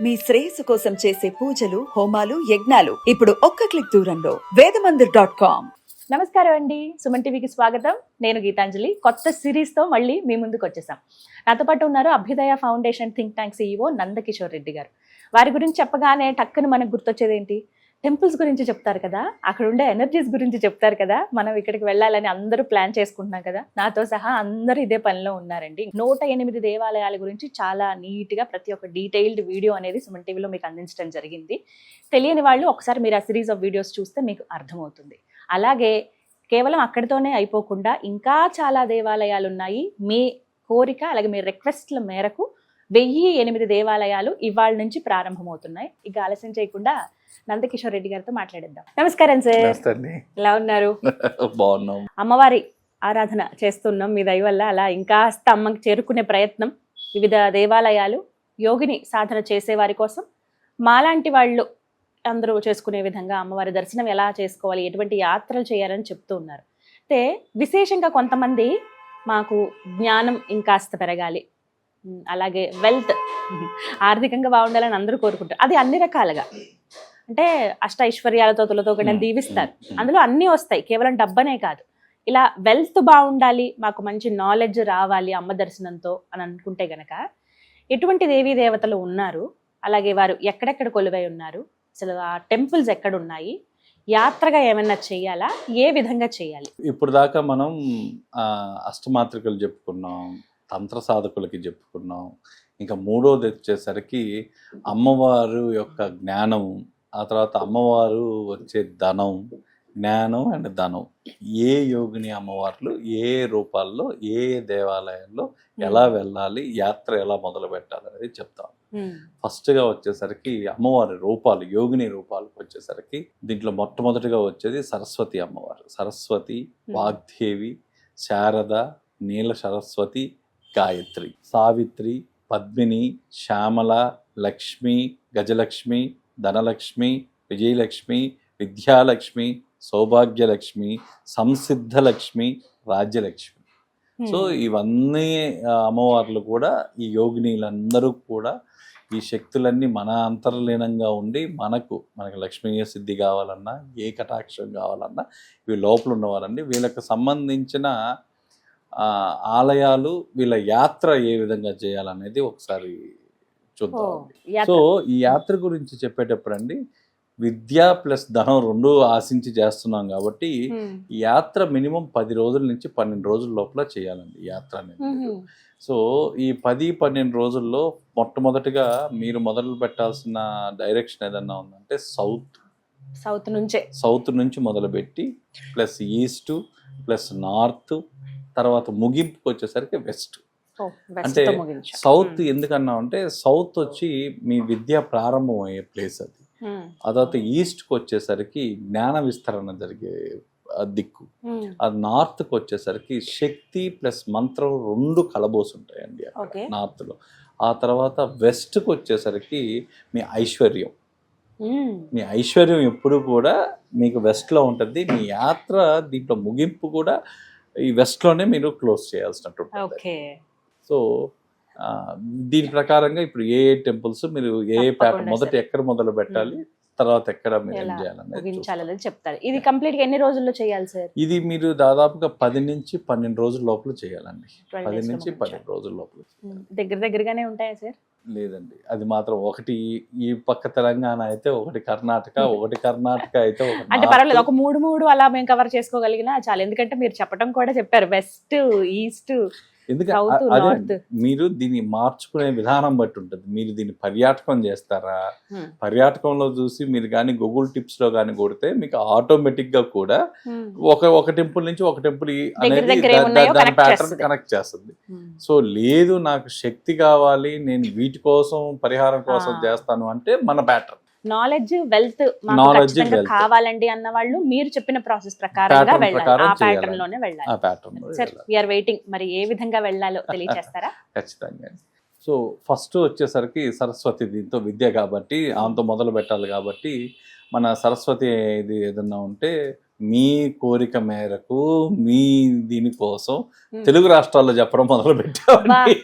మీ శ్రేయస్సు కోసం చేసే పూజలు హోమాలు యజ్ఞాలు ఇప్పుడు ఒక్క క్లిక్ దూరంలో వేదమందిర్.com. నమస్కారం అండి, సుమన్ టీవీకి స్వాగతం. నేను గీతాంజలి. కొత్త సిరీస్తో మళ్ళీ మీ ముందుకు వచ్చేసాం. నాతో పాటు ఉన్నారు అభ్యుదయ foundation think tank CEO Nandakishore Reddy గారు. వారి గురించి చెప్పగానే టక్కున మనకు గుర్తొచ్చేది ఏంటి? టెంపుల్స్ గురించి చెప్తారు కదా, అక్కడ ఉండే ఎనర్జీస్ గురించి చెప్తారు కదా. మనం ఇక్కడికి వెళ్ళాలని అందరూ ప్లాన్ చేసుకుంటున్నాం కదా, నాతో సహా అందరూ ఇదే పనిలో ఉన్నారండి. 108 దేవాలయాల గురించి చాలా నీట్గా ప్రతి ఒక్క డీటెయిల్డ్ వీడియో అనేది సుమన్ టీవీలో మీకు అందించడం జరిగింది. తెలియని వాళ్ళు ఒకసారి మీరు ఆ సిరీస్ ఆఫ్ వీడియోస్ చూస్తే మీకు అర్థమవుతుంది. అలాగే కేవలం అక్కడితోనే అయిపోకుండా ఇంకా చాలా దేవాలయాలు ఉన్నాయి. మీ కోరిక అలాగే మీ రిక్వెస్ట్ల మేరకు 1008 దేవాలయాలు ఇవాళ నుంచి ప్రారంభమవుతున్నాయి. ఇక ఆలస్యం చేయకుండా నందకిషోర్ రెడ్డి గారితో మాట్లాడేద్దాం. నమస్కారం సార్, ఎలా ఉన్నారు? బాగున్నాం. అమ్మవారి ఆరాధన చేస్తున్నాం మీ దయ వల్ల. అలా ఇంకా అమ్మకి చేరుకునే ప్రయత్నం. వివిధ దేవాలయాలు యోగిని సాధన చేసే వారి కోసం మాలాంటి వాళ్ళు అందరూ చేసుకునే విధంగా అమ్మవారి దర్శనం ఎలా చేసుకోవాలి, ఎటువంటి యాత్రలు చేయాలని చెప్తూ ఉన్నారు. అయితే విశేషంగా కొంతమంది మాకు జ్ఞానం ఇంకాస్త పెరగాలి, అలాగే వెల్త్ ఆర్థికంగా బాగుండాలని అందరూ కోరుకుంటారు. అది అన్ని రకాలుగా, అంటే అష్ట ఐశ్వర్యాలతో తులతోకని దీవిస్తారు. అందులో అన్నీ వస్తాయి, కేవలం డబ్బనే కాదు. ఇలా వెల్త్ బాగుండాలి, మాకు మంచి నాలెడ్జ్ రావాలి అమ్మ దర్శనంతో అని అనుకుంటే గనక ఎటువంటి దేవీ దేవతలు ఉన్నారు, అలాగే వారు ఎక్కడెక్కడ కొలువై ఉన్నారు, అసలు ఆ టెంపుల్స్ ఎక్కడ ఉన్నాయి, యాత్రగా ఏమైనా చేయాలా, ఏ విధంగా చేయాలి? ఇప్పుడు దాకా మనం అష్టమాత్రికలు చెప్పుకున్నాం, తంత్ర సాధకులకి చెప్పుకున్నాం. ఇంకా మూడోది వచ్చేసరికి అమ్మవారు యొక్క జ్ఞానం, ఆ తర్వాత అమ్మవారు వచ్చే ధనం, జ్ఞానం అండ్ ధనం. ఏ యోగిని అమ్మవార్లు ఏ రూపాల్లో ఏ దేవాలయాల్లో ఎలా వెళ్ళాలి, యాత్ర ఎలా మొదలు పెట్టాలి అనేది చెప్తాం. ఫస్ట్గా వచ్చేసరికి అమ్మవారి రూపాలు, యోగిని రూపాలకు వచ్చేసరికి దీంట్లో మొట్టమొదటిగా వచ్చేది సరస్వతి అమ్మవారు. సరస్వతి, వాగ్దేవి, శారద, నీల సరస్వతి, గాయత్రి, సావిత్రి, పద్మిని, శ్యామల, లక్ష్మి, గజలక్ష్మి, ధనలక్ష్మి, విజయలక్ష్మి, విద్యాలక్ష్మి, సౌభాగ్యలక్ష్మి, సంసిద్ధలక్ష్మి, రాజ్యలక్ష్మి. సో ఇవన్నీ అమ్మవార్లు కూడా, ఈ యోగినీలందరూ కూడా ఈ శక్తులన్నీ మన అంతర్లీనంగా ఉండి మనకు లక్ష్మీ సిద్ధి కావాలన్నా, ఏ కటాక్షం కావాలన్నా ఇవి లోపల ఉన్నవారండి. వీళ్ళకి సంబంధించిన ఆలయాలు, వీళ్ళ యాత్ర ఏ విధంగా చేయాలనేది ఒకసారి చూద్దాం. సో ఈ యాత్ర గురించి చెప్పేటప్పుడు అండి, విద్య ప్లస్ ధనం రెండు ఆశించి చేస్తున్నాం కాబట్టి ఈ యాత్ర మినిమం 10 రోజుల నుంచి 12 రోజుల లోపల చేయాలండి యాత్ర అనేది. సో ఈ 10-12 రోజుల్లో మొట్టమొదటిగా మీరు మొదలు పెట్టాల్సిన డైరెక్షన్ ఏదన్నా ఉందంటే సౌత్ నుంచి మొదలుపెట్టి ప్లస్ ఈస్ట్ ప్లస్ నార్త్, తర్వాత ముగింపుకి వచ్చేసరికి వెస్ట్. అంటే సౌత్ ఎందుకన్నా అంటే సౌత్ వచ్చి మీ విద్య ప్రారంభం అయ్యే ప్లేస్ అది. ఆ తర్వాత ఈస్ట్కి వచ్చేసరికి జ్ఞాన విస్తరణ జరిగే దిక్కు. అది నార్త్కి వచ్చేసరికి శక్తి ప్లస్ మంత్రం రెండు కలబోసి ఉంటాయండి నార్త్లో. ఆ తర్వాత వెస్ట్కి వచ్చేసరికి మీ ఐశ్వర్యం. మీ ఐశ్వర్యం ఎప్పుడు కూడా మీకు వెస్ట్లో ఉంటుంది. మీ యాత్ర దీంట్లో ముగింపు కూడా ఈ వెస్ట్లోనే మీరు క్లోజ్ చేయాల్సినట్టు ఉంటుంది. సో దీని ప్రకారంగా ఇప్పుడు ఏ టెంపుల్స్ మీరు ఏ ప్యాటర్న్ మొదట ఎక్కడ మొదలు పెట్టాలి, తర్వాత ఎక్కడ మీరు ఏం చేయాలనేది చెప్తారు. ఇది కంప్లీట్ గా ఎన్ని రోజుల్లో చేయాలి సార్? ఇది మీరు దాదాపుగా 10 నుంచి 12 రోజుల లోపల చేయాలండి. 10 నుంచి 12 రోజుల లోపల. దగ్గరగానే ఉంటాయా సార్? లేదండి, అది మాత్రం ఒకటి ఈ పక్క తెలంగాణ అయితే, ఒకటి కర్ణాటక అయితే ఒకటి. అంటే పర్వాలేదు, ఒక 3 అలా మేము కవర్ చేసుకోగలిగినా చాలా. ఎందుకంటే మీరు చెప్పడం కూడా చెప్పారు, వెస్ట్, ఈస్ట్, ఎందుకంటే మీరు దీన్ని మార్చుకునే విధానం బట్టి ఉంటుంది. మీరు దీన్ని పర్యాటకం చేస్తారా, పర్యాటకంలో చూసి మీరు కానీ గూగుల్ టిప్స్ లో కానీ కొడితే మీకు ఆటోమేటిక్ గా కూడా ఒక టెంపుల్ నుంచి ఒక టెంపుల్ అనేది దాని ప్యాటర్న్ కనెక్ట్ చేస్తుంది. సో లేదు నాకు శక్తి కావాలి, నేను వీటి కోసం పరిహారం కోసం చేస్తాను అంటే మన ప్యాటర్న్ నాలెడ్జ్, వెల్త్ కావాలండి అన్న వాళ్ళు మీరు చెప్పిన ప్రాసెస్ ప్రకారంగా వెళ్ళాలి, ఆ ప్యాటర్న్ లోనే వెళ్ళాలి. Sir we're waiting. మరి ఏ విధంగా వెళ్ళాలో తెలియజేస్తారా? ఖచ్చితంగా. సో ఫస్ట్ వచ్చేసరికి సరస్వతి, దీంతో విద్య కాబట్టి ఆమెతో మొదలు పెట్టాలి కాబట్టి మన సరస్వతి ఇది ఏదన్నా ఉంటే మీ కోరిక మేరకు మీ దీనికోసం తెలుగు రాష్ట్రాల్లో చెప్పడం మొదలు పెట్టామండి.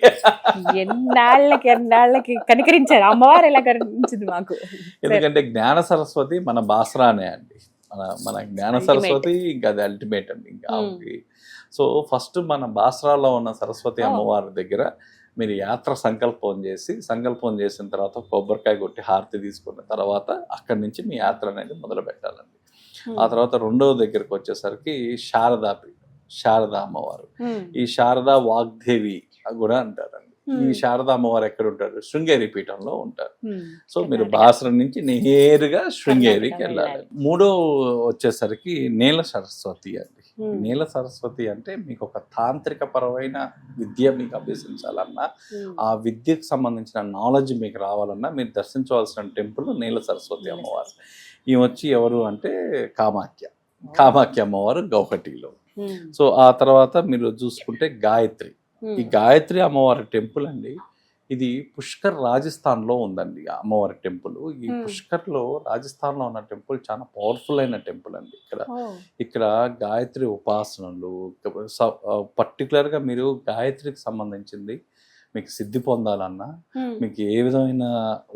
ఎన్నాళ్ళకి కనికరించారు అమ్మవారు, ఎలా కనికరించింది మాకు. ఎందుకంటే జ్ఞాన సరస్వతి మన బాసరానే అండి, మన జ్ఞాన సరస్వతి ఇంకా అది అల్టిమేట్ అండి ఇంకా. సో ఫస్ట్ మన బాసరాలో ఉన్న సరస్వతి అమ్మవారి దగ్గర మీరు యాత్ర సంకల్పం చేసిన తర్వాత కొబ్బరికాయ కొట్టి హారతి తీసుకున్న తర్వాత అక్కడి నుంచి మీ యాత్ర అనేది మొదలు పెట్టాలండి. ఆ తర్వాత రెండవ దగ్గరకు వచ్చేసరికి శారదా అమ్మవారు. ఈ శారదా వాగ్దేవి కూడా అంటారండి. ఈ శారదా అమ్మవారు ఎక్కడ ఉంటారు? శృంగేరి పీఠంలో ఉంటారు. సో మీరు బాసర నుంచి నేరుగా శృంగేరికి వెళ్ళాలి. మూడో వచ్చేసరికి నీల సరస్వతి అండి. నీల సరస్వతి అంటే మీకు ఒక తాంత్రిక పరమైన విద్య మీకు అభ్యసించాలన్నా, ఆ విద్యకు సంబంధించిన నాలెడ్జ్ మీకు రావాలన్నా మీరు దర్శించవలసిన టెంపుల్ నీల సరస్వతి అమ్మవారు. ఈ వచ్చి ఎవరు అంటే కామాఖ్య అమ్మవారు గౌహటిలో. సో ఆ తర్వాత మీరు చూసుకుంటే ఈ గాయత్రి అమ్మవారి టెంపుల్ అండి, ఇది పుష్కర్ రాజస్థాన్లో ఉందండి అమ్మవారి టెంపుల్. ఈ పుష్కర్లో రాజస్థాన్లో ఉన్న టెంపుల్ చాలా పవర్ఫుల్ అయిన టెంపుల్ అండి. ఇక్కడ గాయత్రి ఉపాసనలు పర్టికులర్గా మీరు గాయత్రికి సంబంధించింది మీకు సిద్ధి పొందాలన్నా, మీకు ఏ విధమైన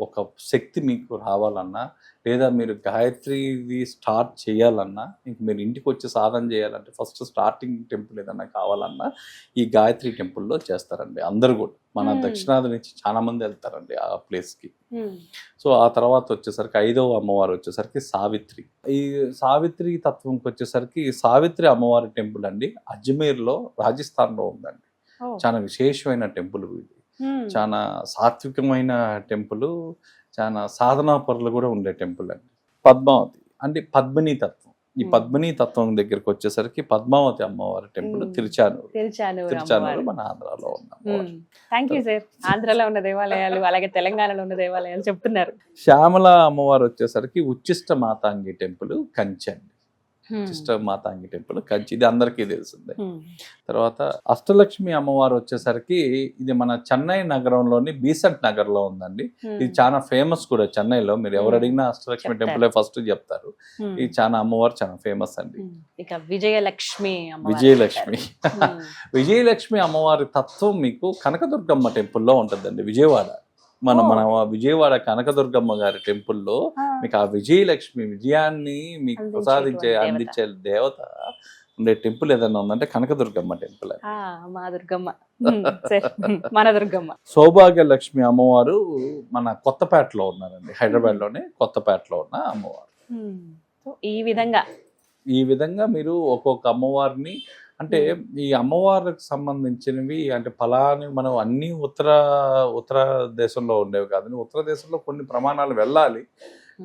ఒక శక్తి మీకు రావాలన్నా, లేదా మీరు గాయత్రిది స్టార్ట్ చేయాలన్నా, ఇంక మీరు ఇంటికి వచ్చి సాధన చేయాలంటే ఫస్ట్ స్టార్టింగ్ టెంపుల్ ఏదన్నా కావాలన్నా ఈ గాయత్రి టెంపుల్లో చేస్తారండి. అందరూ కూడా మన దక్షిణాది నుంచి చాలా మంది వెళ్తారండి ఆ ప్లేస్కి. సో ఆ తర్వాత వచ్చేసరికి ఐదవ అమ్మవారు వచ్చేసరికి సావిత్రి. ఈ సావిత్రి తత్వంకి వచ్చేసరికి సావిత్రి అమ్మవారి టెంపుల్ అండి అజ్మీర్లో రాజస్థాన్లో ఉందండి. చాలా విశేషమైన టెంపుల్ ఇది, చాలా సాత్వికమైన టెంపుల్, చాలా సాధనా పరులు కూడా ఉండే టెంపుల్ అండి. పద్మావతి అంటే పద్మిని తత్వం. ఈ పద్మిని తత్వం దగ్గరికి వచ్చేసరికి పద్మావతి అమ్మవారి టెంపుల్ తిరుచానూరు మన ఆంధ్రాలో ఉన్నాం. Thank you sir. ఆంధ్రాలో ఉన్న దేవాలయాలు అలాగే తెలంగాణలో ఉన్న దేవాలయాలు చెప్తున్నారు. శ్యామల అమ్మవారు వచ్చేసరికి ఉచ్చిష్ట మాతాంగి టెంపుల్ కంచి అండి. ఉచ్చిష్ట మాతాంగి టెంపుల్ కంచి, ఇది అందరికీ తెలిసిందే. తర్వాత అష్టలక్ష్మి అమ్మవారు వచ్చేసరికి ఇది మన చెన్నై నగరంలోని బీసెంట్ నగర్ లో ఉందండి. ఇది చాలా ఫేమస్ కూడా చెన్నైలో. మీరు ఎవరు అడిగినా అష్టలక్ష్మి టెంపుల్ ఫస్ట్ చెప్తారు. ఇది చాలా అమ్మవారు చాలా ఫేమస్ అండి. విజయలక్ష్మి అమ్మవారి తత్వం మీకు కనకదుర్గమ్మ టెంపుల్లో ఉంటుందండి. మన విజయవాడ కనకదుర్గమ్మ గారి టెంపుల్లో మీకు ఆ విజయాన్ని మీకు అందించే దేవత ఉండే టెంపుల్ ఏదైనా ఉందంటే కనకదుర్గమ్మ టెంపుల్. సౌభాగ్య లక్ష్మి అమ్మవారు మన కొత్తపేటలో ఉన్నారండి, హైదరాబాద్ లోనే కొత్తపేటలో ఉన్న అమ్మవారు. ఈ విధంగా మీరు ఒక్కొక్క అమ్మవారిని అంటే ఈ అమ్మవారికి సంబంధించినవి అంటే ఫలాని మనం అన్ని ఉత్తర దేశంలో ఉండేవి కాదని, ఉత్తర దేశంలో కొన్ని ప్రమాణాలు వెళ్ళాలి.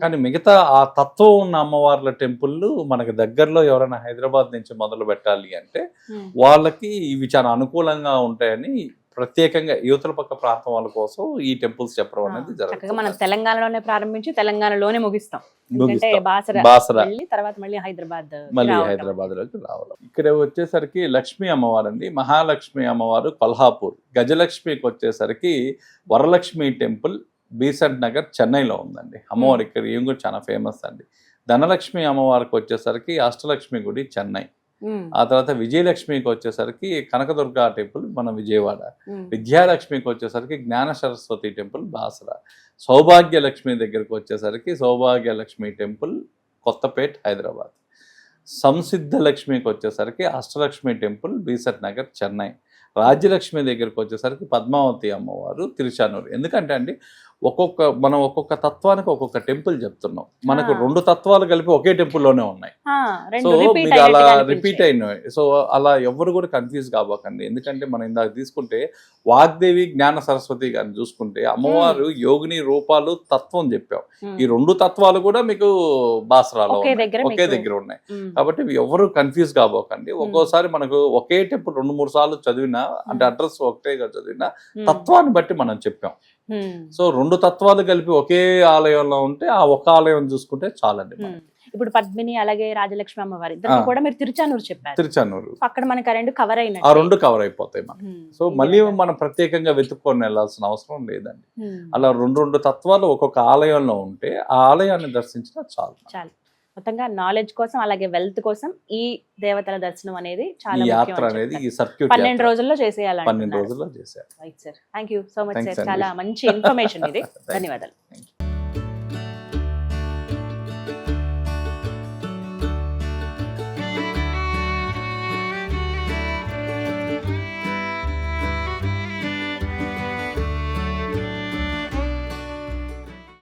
కానీ మిగతా ఆ తత్వం ఉన్న అమ్మవార్ల టెంపుల్ మనకి దగ్గరలో ఎవరైనా హైదరాబాద్ నుంచి మొదలు పెట్టాలి అంటే వాళ్ళకి ఇవి చాలా అనుకూలంగా ఉంటాయని ప్రత్యేకంగా యువతల పక్క ప్రాంతం వాళ్ళ కోసం ఈ టెంపుల్స్ చెప్పడం అనేది జరుగుతుంది. మనం తెలంగాణలోనే ప్రారంభించి తెలంగాణలోనే ముగిస్తాం. మళ్ళీ హైదరాబాద్ లోకి రావాలి. ఇక్కడ వచ్చేసరికి లక్ష్మీ అమ్మవారు అండి, మహాలక్ష్మి అమ్మవారు కొల్హాపూర్. గజలక్ష్మికి వచ్చేసరికి వరలక్ష్మి టెంపుల్ బీసెంట్ నగర్ చెన్నైలో ఉందండి. అమ్మవారు ఇక్కడ ఏం కూడా చాలా ఫేమస్ అండి. ధనలక్ష్మి అమ్మవారికి వచ్చేసరికి అష్టలక్ష్మి గుడి చెన్నై. ఆ తర్వాత విజయలక్ష్మికి వచ్చేసరికి కనకదుర్గా టెంపుల్ మన విజయవాడ. విద్యాలక్ష్మికి వచ్చేసరికి జ్ఞాన సరస్వతి టెంపుల్ బాసర. సౌభాగ్యలక్ష్మి దగ్గరికి వచ్చేసరికి సౌభాగ్యలక్ష్మి టెంపుల్ కొత్తపేట్ హైదరాబాద్. సంసిద్ధ లక్ష్మికి వచ్చేసరికి అష్టలక్ష్మి టెంపుల్ బీసెంట్ నగర్ చెన్నై. రాజ్యలక్ష్మి దగ్గరికి వచ్చేసరికి పద్మావతి అమ్మవారు తిరుచానూరు. ఎందుకంటే అండి మనం ఒక్కొక్క తత్వానికి ఒక్కొక్క టెంపుల్ చెప్తున్నాం. మనకు రెండు తత్వాలు కలిపి ఒకే టెంపుల్లోనే ఉన్నాయి. సో మీరు అలా రిపీట్ అయినవి. సో అలా ఎవరు కూడా కన్ఫ్యూజ్ కావకండి. ఎందుకంటే మనం ఇందాక తీసుకుంటే వాగ్దేవి జ్ఞాన సరస్వతి గారిని చూసుకుంటే అమ్మవారు యోగిని రూపాలు తత్వం చెప్పాం. ఈ రెండు తత్వాలు కూడా మీకు బాసరాలో ఒకే దగ్గర ఉన్నాయి. కాబట్టి ఎవరు కన్ఫ్యూజ్ కావకండి. ఒక్కోసారి మనకు ఒకే టెంపుల్ 2-3 సార్లు చదివినా అంటే అడ్రస్ ఒకటేగా చదివినా తత్వాన్ని బట్టి మనం చెప్పాం. సో రెండు తత్వాలు కలిపి ఒకే ఆలయంలో ఉంటే ఆ ఒక ఆలయం చూసుకుంటే చాలండి. ఇప్పుడు పద్మిని అలాగే రాజలక్ష్మి అమ్మవారి కూడా మీరు తిరుచానూరు చెప్పారు. తిరుచానూరు అక్కడ మనకి రెండు కవర్ అయినాయి. ఆ రెండు కవర్ అయిపోతాయి మనకి. సో మళ్ళీ మనం ప్రత్యేకంగా వెతుక్కొని వెళ్ళాల్సిన అవసరం లేదండి. అలా రెండు తత్వాలు ఒక్కొక్క ఆలయంలో ఉంటే ఆ ఆలయాన్ని దర్శించినా చాలు. మొత్తంగా నాలెడ్జ్ కోసం అలాగే వెల్త్ కోసం ఈ దేవతల దర్శనం అనేది ఈ చాలా యాత్ర అనేది ఈ సర్క్యూట్ 12 రోజుల్లో 12 చేసేయాలంటున్నారు. రోజుల్లో చేశారు. Right sir, thank you so much Thanks sir, అండి. చాలా మంచి ఇన్ఫర్మేషన్ ఇది. ధన్యవాదాలు. Thank you.